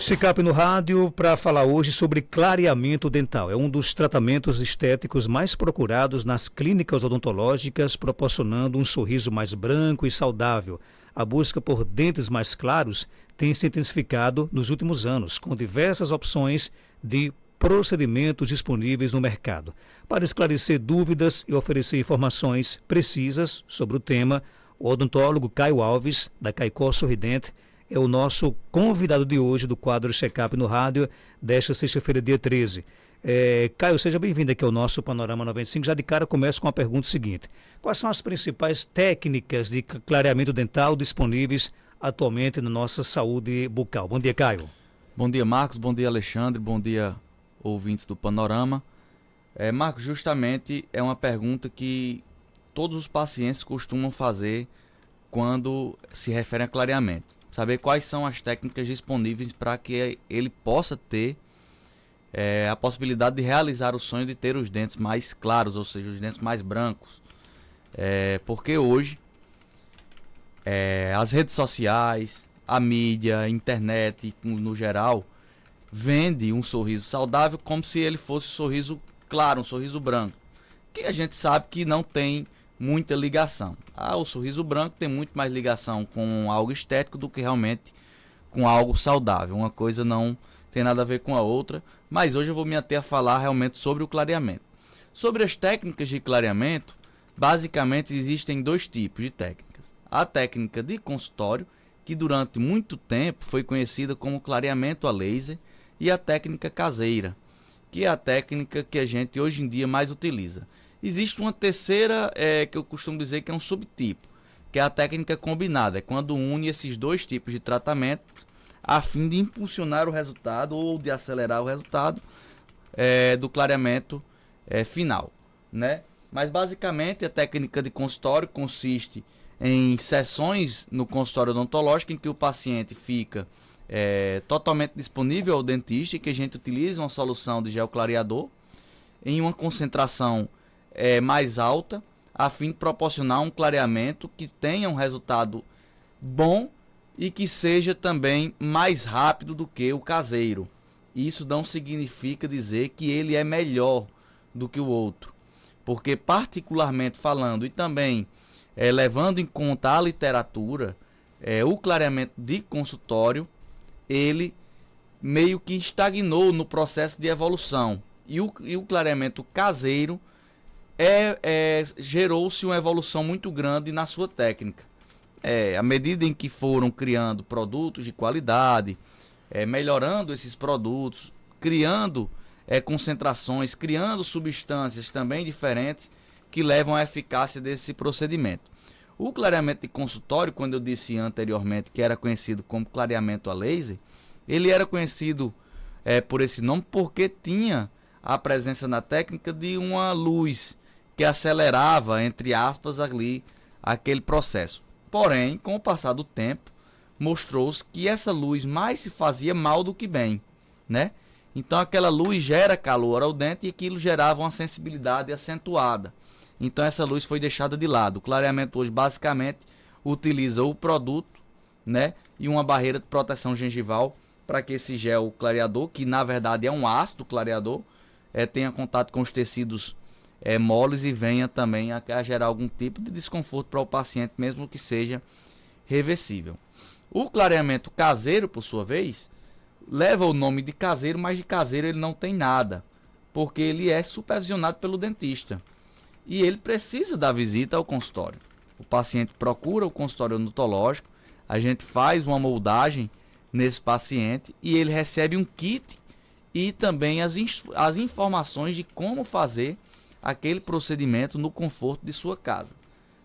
Checkup no rádio para falar hoje sobre clareamento dental. É um dos tratamentos estéticos mais procurados nas clínicas odontológicas, proporcionando um sorriso mais branco e saudável. A busca por dentes mais claros tem se intensificado nos últimos anos, com diversas opções de procedimentos disponíveis no mercado. Para esclarecer dúvidas e oferecer informações precisas sobre o tema, o odontólogo Caio Alves, da Caicó Sorridente, é o nosso convidado de hoje do quadro Checkup no Rádio, desta sexta-feira, dia 13. Caio, seja bem-vindo aqui ao nosso Panorama 95. Já de cara começo com a pergunta seguinte: quais são as principais técnicas de clareamento dental disponíveis atualmente na nossa saúde bucal? Bom dia, Caio. Bom dia, Marcos. Bom dia, Alexandre. Bom dia, ouvintes do Panorama. Marcos, justamente é uma pergunta que todos os pacientes costumam fazer quando se referem a clareamento. Saber quais são as técnicas disponíveis para que ele possa ter a possibilidade de realizar o sonho de ter os dentes mais claros, ou seja, os dentes mais brancos. Porque hoje as redes sociais, a mídia, a internet no geral, vende um sorriso saudável como se ele fosse um sorriso claro, um sorriso branco, que a gente sabe que não tem muita ligação. O sorriso branco tem muito mais ligação com algo estético do que realmente com algo saudável. Uma coisa não tem nada a ver com a outra, mas hoje eu vou me ater a falar realmente sobre o clareamento. Sobre as técnicas de clareamento, basicamente existem dois tipos de técnicas. A técnica de consultório, que durante muito tempo foi conhecida como clareamento a laser, e a técnica caseira, que é a técnica que a gente hoje em dia mais utiliza. Existe uma terceira, que eu costumo dizer que é um subtipo, que é a técnica combinada, é quando une esses dois tipos de tratamento a fim de impulsionar o resultado ou de acelerar o resultado do clareamento final, né? Mas basicamente a técnica de consultório consiste em sessões no consultório odontológico em que o paciente fica totalmente disponível ao dentista e que a gente utiliza uma solução de gel clareador em uma concentração mais alta, a fim de proporcionar um clareamento que tenha um resultado bom e que seja também mais rápido do que o caseiro. Isso não significa dizer que ele é melhor do que o outro, porque particularmente falando e também levando em conta a literatura, o clareamento de consultório, ele meio que estagnou no processo de evolução, e o clareamento caseiro gerou-se uma evolução muito grande na sua técnica. À medida em que foram criando produtos de qualidade, melhorando esses produtos, criando concentrações, criando substâncias também diferentes que levam à eficácia desse procedimento. O clareamento de consultório, quando eu disse anteriormente que era conhecido como clareamento a laser, ele era conhecido por esse nome porque tinha a presença na técnica de uma luz que acelerava, entre aspas, ali aquele processo. Porém, com o passar do tempo, mostrou-se que essa luz mais se fazia mal do que bem, né? Então aquela luz gera calor ao dente e aquilo gerava uma sensibilidade acentuada. Então essa luz foi deixada de lado. O clareamento hoje basicamente utiliza o produto, né, e uma barreira de proteção gengival para que esse gel clareador, que na verdade é um ácido clareador, tenha contato com os tecidos moles e venha também a gerar algum tipo de desconforto para o paciente, mesmo que seja reversível. O clareamento caseiro, por sua vez, leva o nome de caseiro, mas de caseiro ele não tem nada, porque ele é supervisionado pelo dentista e ele precisa da visita ao consultório. O paciente procura o consultório odontológico, a gente faz uma moldagem nesse paciente e ele recebe um kit e também as informações de como fazer aquele procedimento no conforto de sua casa,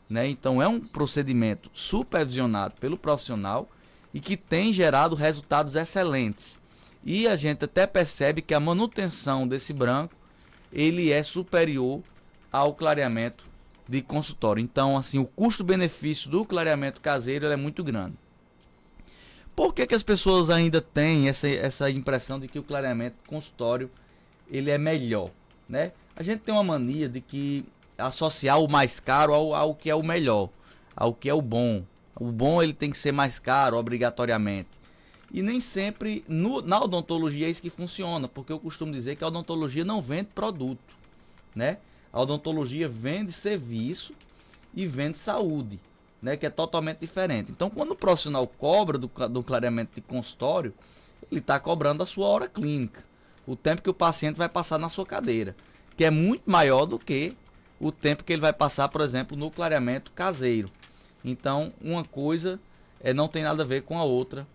né? Então é um procedimento supervisionado pelo profissional e que tem gerado resultados excelentes. E a gente até percebe que a manutenção desse branco ele é superior ao clareamento de consultório. Então, assim, o custo-benefício do clareamento caseiro é muito grande. Por que as pessoas ainda têm essa impressão de que o clareamento consultório ele é melhor, né? A gente tem uma mania de que associar o mais caro ao que é o melhor, ao que é o bom. O bom ele tem que ser mais caro obrigatoriamente. E nem sempre na odontologia é isso que funciona, porque eu costumo dizer que a odontologia não vende produto, né? A odontologia vende serviço e vende saúde, né? Que é totalmente diferente. Então, quando o profissional cobra do clareamento de consultório, ele está cobrando a sua hora clínica, o tempo que o paciente vai passar na sua cadeira, que é muito maior do que o tempo que ele vai passar, por exemplo, no clareamento caseiro. Então, uma coisa não tem nada a ver com a outra,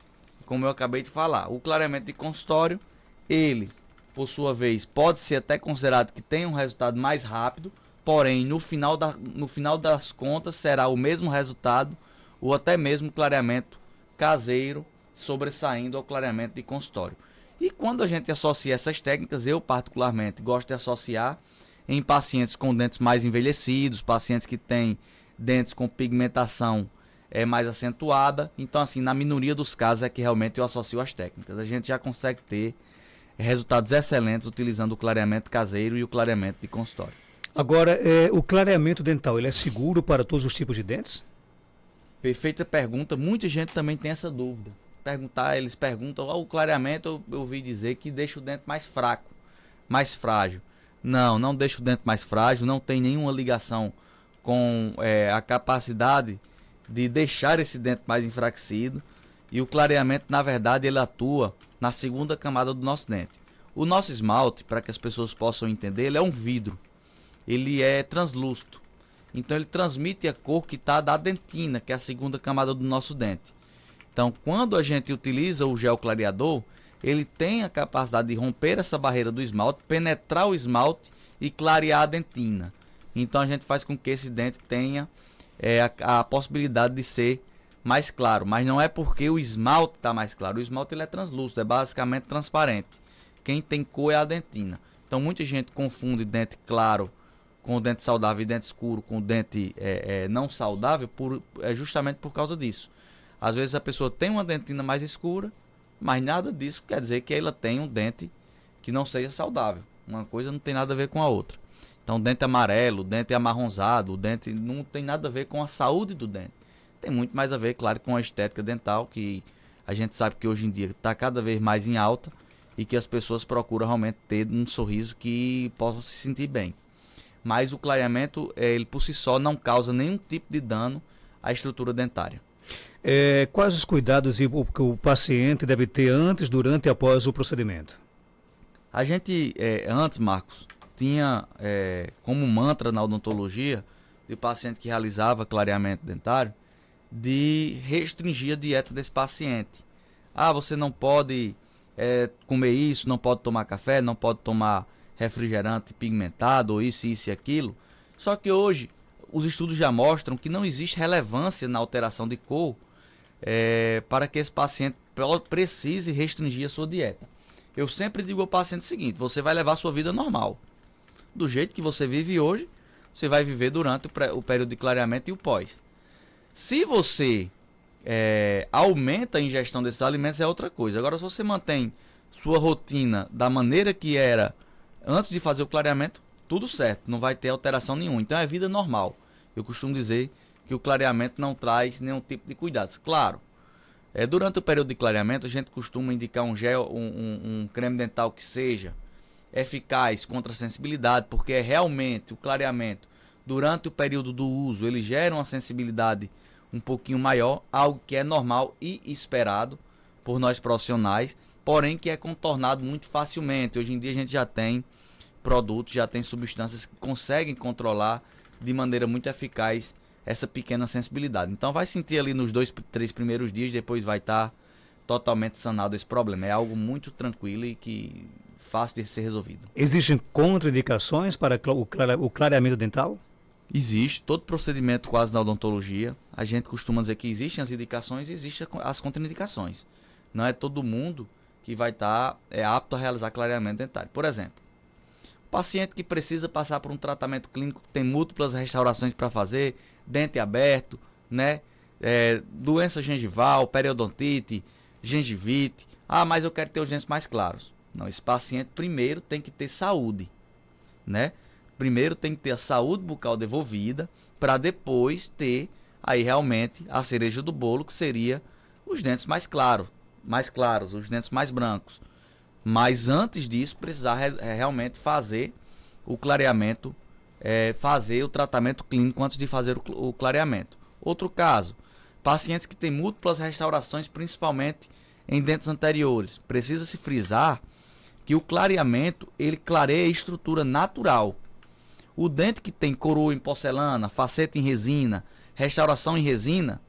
como eu acabei de falar. O clareamento de consultório, ele, por sua vez, pode ser até considerado que tem um resultado mais rápido, porém, no final das contas, será o mesmo resultado, ou até mesmo clareamento caseiro, sobressaindo ao clareamento de consultório. E quando a gente associa essas técnicas, eu particularmente gosto de associar em pacientes com dentes mais envelhecidos, pacientes que têm dentes com pigmentação mais acentuada. Então, assim, na minoria dos casos é que realmente eu associo as técnicas. A gente já consegue ter resultados excelentes utilizando o clareamento caseiro e o clareamento de consultório. Agora, o clareamento dental, ele é seguro para todos os tipos de dentes? Perfeita pergunta. Muita gente também tem essa dúvida. Eles perguntam, o clareamento eu ouvi dizer que deixa o dente mais fraco, mais frágil. Não deixa o dente mais frágil, não tem nenhuma ligação com a capacidade de deixar esse dente mais enfraquecido. E o clareamento, na verdade, ele atua na segunda camada do nosso dente. O nosso esmalte, para que as pessoas possam entender, ele é um vidro. Ele é translúcido. Então ele transmite a cor que está da dentina, que é a segunda camada do nosso dente. Então, quando a gente utiliza o gel clareador, ele tem a capacidade de romper essa barreira do esmalte, penetrar o esmalte e clarear a dentina. Então, a gente faz com que esse dente tenha a possibilidade de ser mais claro. Mas não é porque o esmalte está mais claro. O esmalte ele é translúcido, é basicamente transparente. Quem tem cor é a dentina. Então, muita gente confunde dente claro com dente saudável e dente escuro com dente não saudável justamente por causa disso. Às vezes a pessoa tem uma dentina mais escura, mas nada disso quer dizer que ela tem um dente que não seja saudável. Uma coisa não tem nada a ver com a outra. Então, o dente amarelo, o dente amarronzado, o dente não tem nada a ver com a saúde do dente. Tem muito mais a ver, claro, com a estética dental, que a gente sabe que hoje em dia está cada vez mais em alta e que as pessoas procuram realmente ter um sorriso que possam se sentir bem. Mas o clareamento, ele por si só, não causa nenhum tipo de dano à estrutura dentária. Quais os cuidados que o paciente deve ter antes, durante e após o procedimento? A gente, antes, Marcos, tinha como mantra na odontologia, do paciente que realizava clareamento dentário, de restringir a dieta desse paciente. Você não pode comer isso, não pode tomar café, não pode tomar refrigerante pigmentado, ou isso e aquilo. Só que hoje, os estudos já mostram que não existe relevância na alteração de cor para que esse paciente precise restringir a sua dieta. Eu sempre digo ao paciente o seguinte: você vai levar a sua vida normal. Do jeito que você vive hoje, você vai viver durante o período de clareamento e o pós. Se você aumenta a ingestão desses alimentos, é outra coisa. Agora, se você mantém sua rotina da maneira que era antes de fazer o clareamento, tudo certo, não vai ter alteração nenhuma. Então é vida normal. Eu costumo dizer que o clareamento não traz nenhum tipo de cuidados. Claro, durante o período de clareamento, a gente costuma indicar um gel, um creme dental que seja eficaz contra a sensibilidade, porque realmente o clareamento, durante o período do uso, ele gera uma sensibilidade um pouquinho maior, algo que é normal e esperado por nós profissionais, porém que é contornado muito facilmente. Hoje em dia a gente já tem produtos, já tem substâncias que conseguem controlar de maneira muito eficaz essa pequena sensibilidade. Então vai sentir ali nos 2, 3 primeiros dias, depois vai estar totalmente sanado esse problema. É algo muito tranquilo e que fácil de ser resolvido. Existem contraindicações para o clareamento dental? Existe, todo procedimento quase na odontologia, a gente costuma dizer que existem as indicações e existem as contraindicações. Não é todo mundo que vai estar apto a realizar clareamento dentário. Por exemplo, paciente que precisa passar por um tratamento clínico, tem múltiplas restaurações para fazer, dente aberto, né? Doença gengival, periodontite, gengivite. Mas eu quero ter os dentes mais claros. Não, esse paciente primeiro tem que ter saúde, né? Primeiro tem que ter a saúde bucal devolvida, para depois ter aí realmente a cereja do bolo, que seria os dentes mais claros. mais claros, os dentes mais brancos. Mas antes disso, precisar realmente fazer o clareamento, fazer o tratamento clínico antes de fazer o clareamento. Outro caso, pacientes que têm múltiplas restaurações, principalmente em dentes anteriores. Precisa se frisar que o clareamento, ele clareia a estrutura natural. O dente que tem coroa em porcelana, faceta em resina, restauração em resina,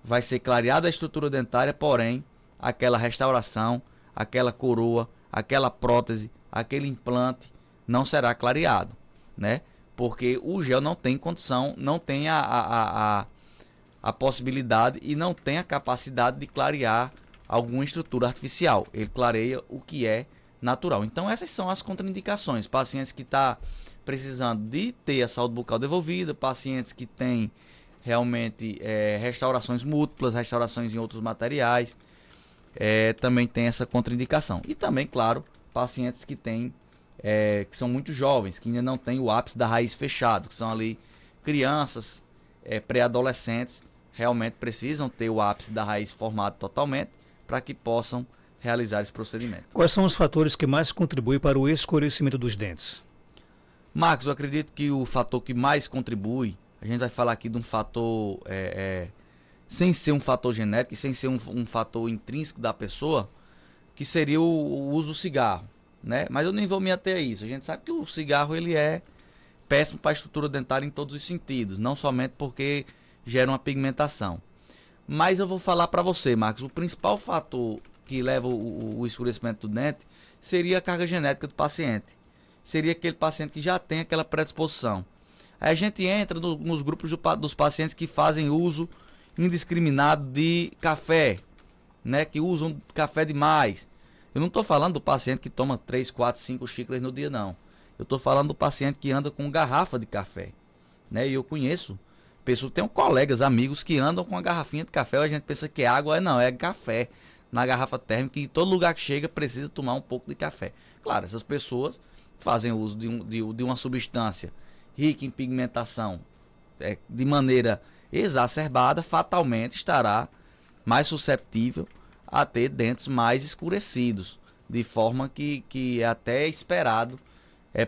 vai ser clareada a estrutura dentária, porém, aquela restauração, aquela coroa, aquela prótese, aquele implante não será clareado, né? Porque o gel não tem condição, não tem a possibilidade e não tem a capacidade de clarear alguma estrutura artificial. Ele clareia o que é natural. Então essas são as contraindicações. Pacientes que estão precisando de ter a saúde bucal devolvida, pacientes que têm realmente restaurações múltiplas, restaurações em outros materiais, também tem essa contraindicação. E também, claro, pacientes que têm que são muito jovens, que ainda não têm o ápice da raiz fechado, que são ali crianças, pré-adolescentes, realmente precisam ter o ápice da raiz formado totalmente para que possam realizar esse procedimento. Quais são os fatores que mais contribuem para o escurecimento dos dentes? Marcos, eu acredito que o fator que mais contribui, a gente vai falar aqui de um fator, sem ser um fator genético, sem ser um fator intrínseco da pessoa, que seria o uso do cigarro, né? Mas eu nem vou me ater a isso. A gente sabe que o cigarro ele é péssimo para a estrutura dentária em todos os sentidos, não somente porque gera uma pigmentação. Mas eu vou falar para você, Marcos, o principal fator que leva o escurecimento do dente seria a carga genética do paciente. Seria aquele paciente que já tem aquela predisposição. Aí a gente entra nos grupos dos pacientes que fazem uso indiscriminado de café, né? Que usam café demais. Eu não estou falando do paciente que toma 3, 4, 5 xícaras no dia, não. Eu estou falando do paciente que anda com garrafa de café, né? E eu conheço pessoas, tenho colegas, amigos que andam com uma garrafinha de café. A gente pensa que é água, não, é café na garrafa térmica, e em todo lugar que chega precisa tomar um pouco de café. Claro, essas pessoas fazem uso de uma substância rica em pigmentação de maneira exacerbada, fatalmente estará mais susceptível a ter dentes mais escurecidos, de forma que é até esperado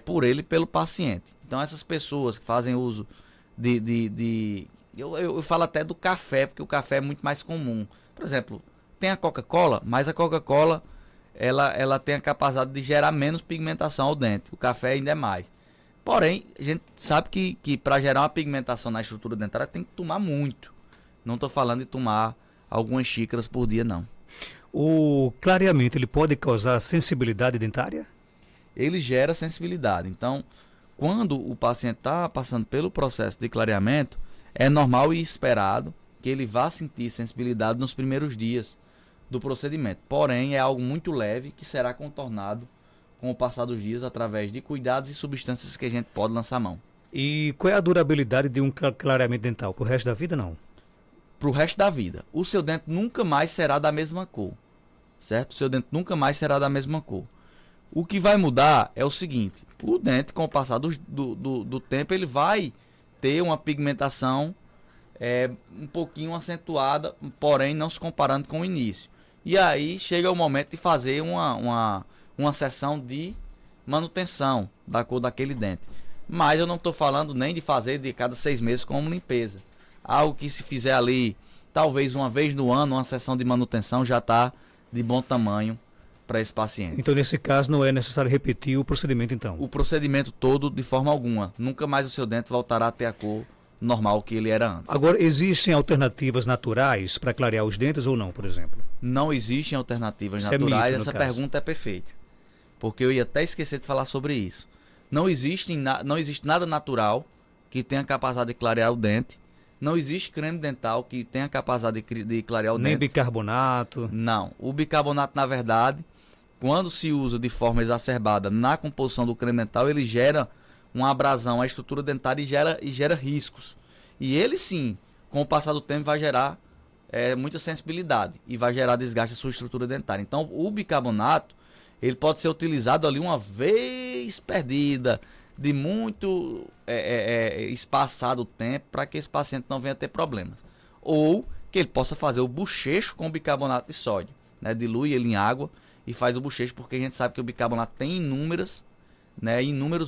por ele e pelo paciente. Então essas pessoas que fazem uso eu falo até do café, porque o café é muito mais comum. Por exemplo, tem a Coca-Cola, mas a Coca-Cola ela tem a capacidade de gerar menos pigmentação ao dente. O café ainda é mais. Porém, a gente sabe que para gerar uma pigmentação na estrutura dentária tem que tomar muito. Não estou falando de tomar algumas xícaras por dia, não. O clareamento, ele pode causar sensibilidade dentária? Ele gera sensibilidade. Então, quando o paciente está passando pelo processo de clareamento, é normal e esperado que ele vá sentir sensibilidade nos primeiros dias do procedimento. Porém, é algo muito leve que será contornado com o passar dos dias através de cuidados e substâncias que a gente pode lançar mão. E qual é a durabilidade de um clareamento dental? Para o resto da vida, não? Para o resto da vida. O seu dente nunca mais será da mesma cor, certo? O seu dente nunca mais será da mesma cor. O que vai mudar é o seguinte: o dente, com o passar do tempo, ele vai ter uma pigmentação um pouquinho acentuada, porém não se comparando com o início. E aí chega o momento de fazer uma sessão de manutenção da cor daquele dente. Mas eu não estou falando nem de fazer de cada 6 meses como limpeza. Algo que se fizer ali, talvez uma vez no ano, uma sessão de manutenção já está de bom tamanho para esse paciente. Então, nesse caso, não é necessário repetir o procedimento, então? O procedimento todo, de forma alguma. Nunca mais o seu dente voltará a ter a cor normal que ele era antes. Agora, existem alternativas naturais para clarear os dentes ou não, por exemplo? Não existem alternativas Isso naturais. é mito, essa pergunta é perfeita. Porque eu ia até esquecer de falar sobre isso. Não existe nada natural que tenha capacidade de clarear o dente. Não existe creme dental que tenha capacidade de clarear o dente. Nem bicarbonato? Não. O bicarbonato, na verdade, quando se usa de forma exacerbada na composição do creme dental, ele gera uma abrasão à estrutura dentária e gera riscos. E ele sim, com o passar do tempo, vai gerar muita sensibilidade e vai gerar desgaste à sua estrutura dentária. Então, o bicarbonato, ele pode ser utilizado ali uma vez perdida, de muito espaçado o tempo, para que esse paciente não venha ter problemas. Ou que ele possa fazer o bochecho com bicarbonato de sódio. né? Dilui ele em água e faz o bochecho, porque a gente sabe que o bicarbonato tem inúmeros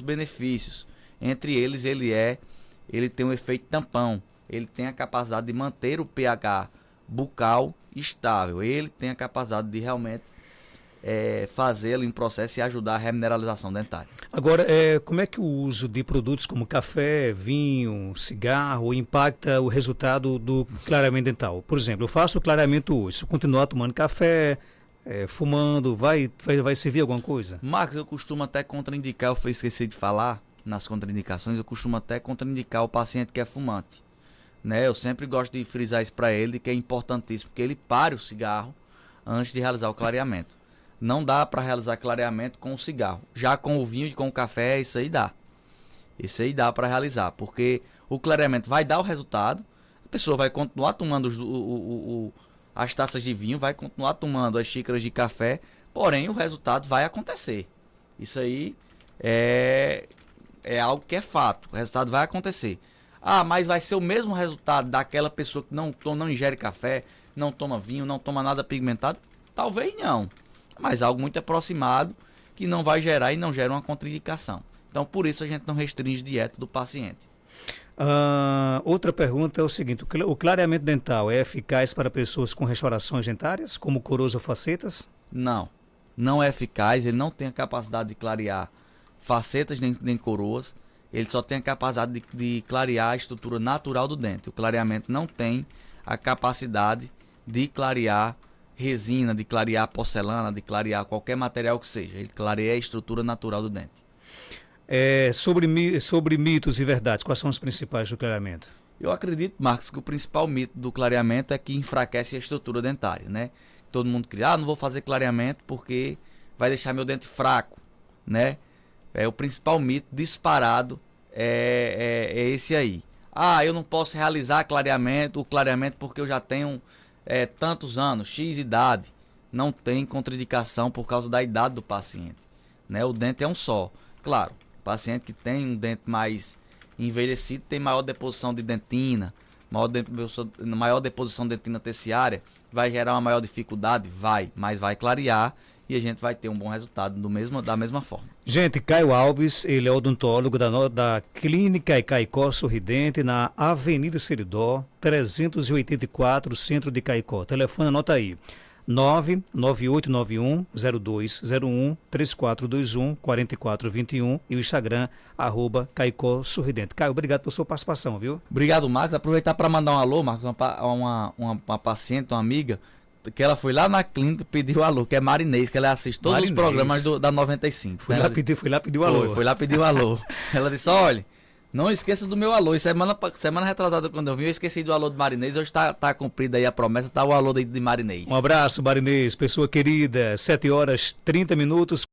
benefícios. Entre eles, ele tem um efeito tampão, ele tem a capacidade de manter o pH bucal estável, ele tem a capacidade de realmente fazê-lo em processo e ajudar a remineralização dentária. Agora, como é que o uso de produtos como café, vinho, cigarro impacta o resultado do clareamento dental? Por exemplo, eu faço o clareamento hoje, se eu continuar tomando café, fumando, vai servir alguma coisa? Marcos, eu costumo até contraindicar, eu esqueci de falar nas contraindicações, eu costumo até contraindicar o paciente que é fumante, né? Eu sempre gosto de frisar isso para ele, que é importantíssimo, que ele pare o cigarro antes de realizar o clareamento. Não dá para realizar clareamento com o cigarro. Já com o vinho e com o café, isso aí dá. Isso aí dá para realizar, porque o clareamento vai dar o resultado, a pessoa vai continuar tomando as taças de vinho, vai continuar tomando as xícaras de café, porém o resultado vai acontecer. Isso aí é algo que é fato, o resultado vai acontecer. Ah, mas vai ser o mesmo resultado daquela pessoa que não ingere café, não toma vinho, não toma nada pigmentado? Talvez não. Mas algo muito aproximado que não vai gerar e não gera uma contraindicação. Então, por isso a gente não restringe dieta do paciente. Outra pergunta é o seguinte, o clareamento dental é eficaz para pessoas com restaurações dentárias, como coroas ou facetas? Não, não é eficaz, ele não tem a capacidade de clarear facetas nem coroas, ele só tem a capacidade de clarear a estrutura natural do dente. O clareamento não tem a capacidade de clarear resina, de clarear porcelana, de clarear qualquer material que seja. Ele clareia a estrutura natural do dente. Sobre mitos e verdades, quais são os principais do clareamento? Eu acredito, Marcos, que o principal mito do clareamento é que enfraquece a estrutura dentária, né? Todo mundo cria, não vou fazer clareamento porque vai deixar meu dente fraco, né? O principal mito disparado é esse aí. Ah, eu não posso realizar o clareamento porque eu já tenho tantos anos, X idade. Não tem contraindicação por causa da idade do paciente, né? O dente é um só. Claro, o paciente que tem um dente mais envelhecido tem maior deposição de dentina, maior deposição de dentina terciária, vai gerar uma maior dificuldade? Mas vai clarear e a gente vai ter um bom resultado da mesma forma. Gente, Caio Alves, ele é odontólogo da Clínica Caicó Sorridente, na Avenida Seridó, 384, centro de Caicó. Telefone, anota aí, 99891-0201, 3421-4421 e o Instagram, @Caicó Sorridente. Caio, obrigado pela sua participação, viu? Obrigado, Marcos. Aproveitar para mandar um alô, Marcos, uma paciente, uma amiga, que ela foi lá na clínica e pediu alô, que é Marinês, que ela assiste todos os programas da 95. Fui lá pedir o alô. Foi lá pedir o alô. Ela disse, olha, não esqueça do meu alô. E semana retrasada, quando eu vim, eu esqueci do alô do Marinês. Hoje tá cumprida aí a promessa, tá o alô de Marinês. Um abraço, Marinês, pessoa querida, 7h30.